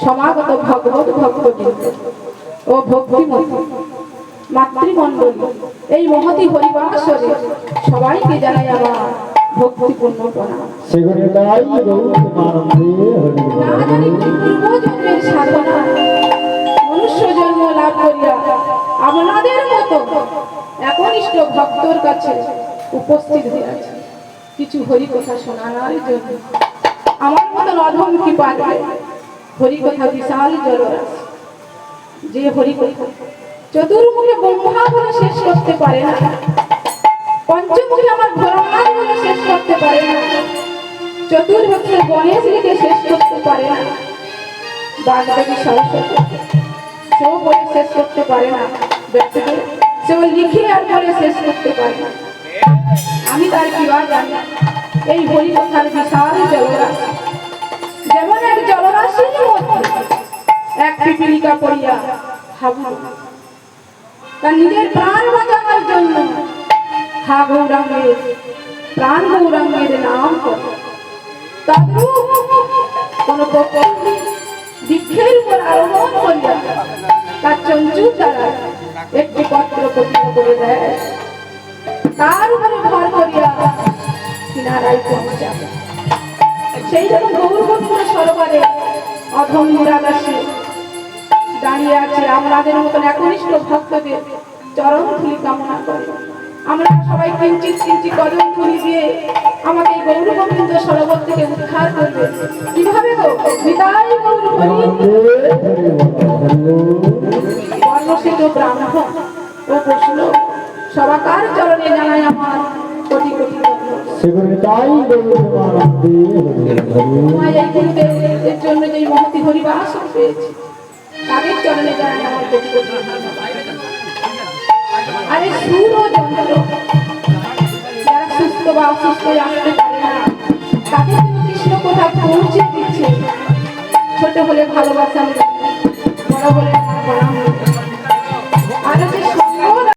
সমাগত ভগবত ভক্তবৃন্দ ও ভক্তিমতী মাতৃমণ্ডলী, এই মহতি হরিবাসরে সবাইকে জানাই আমার ভক্তিপূর্ণ প্রণাম। না জানি কি পূর্বজন্মের সাধনা মনুষ্য জন্ম লাভ করিয়া আপনাদের মতো একনিষ্ঠ ভক্তর কাছে উপস্থিত হইয়াছে কিছু হরি কথা শোনানোর জন্য। আমার মতো অধম কি পারবে? হরি কথা বিশাল জলরাশি, যে হরি কথা চতুর্মুখে ব্রহ্মা বলে শেষ করতে পারে না, পঞ্চমুখে আমার ভোলানাথ বলে শেষ করতে পারে না, চতুর্ভুজে গণেশ লিখে শেষ করতে পারে না, বাগদেবী সরস্বতী সেও বলে শেষ করতে পারে না, ব্যক্তিকে সেও লিখে আর বলে শেষ করতে পারে না। আমি তার কি বা জানি? এই হরি কথার বিশাল জলরাশি, যেমন এক জলরাশির মধ্যে এক পিপীলিকা পড়িয়া হাবুডুবু তার নিজের প্রাণ বাঁচানোর জন্য হা গৌরাঙ্গের প্রাণ গৌরাঙ্গের নাম করে, তদ্রূপ কোন বৃক্ষের উপর আরোহণ করিয়া তার চঞ্চুর দ্বারা একটি পত্র পতিত করে দেয়, তার উপরে ভর করিয়া কিনারায় পৌঁছাবে। সেই যখন গৌরবর্ণ সরোবরে অধম নিরাকাশে দাঁড়িয়ে আছে আমাদের মতন একনিষ্ঠ ভক্তদের চরণ ধুলি কামনা করে, আমরা সবাই কিঞ্চিত কিঞ্চিত কদম ধুলি দিয়ে আমাকে এই গৌরগোবিন্দ সরোবর থেকে উদ্ধার করবে। কিভাবে গো? নিতাই গৌর বর্ণসিত ব্রাহ্মণ ও বৈষ্ণব সবাকার চরণে জানাই আমার কোটি কোটি এর জন্য যে মহতি হরিবাস পেয়েছি তাদের চরণে জানাই আমার কোটি কোটি। আরে সুর ও যন্ত্র যারা সুস্থ বা অসুস্থ আসতে পারে না তাদের জন্য কৃষ্ণ কোথা পৌঁছে দিচ্ছে। ছোট হলে ভালোবাসা, বড় হলে প্রণাম।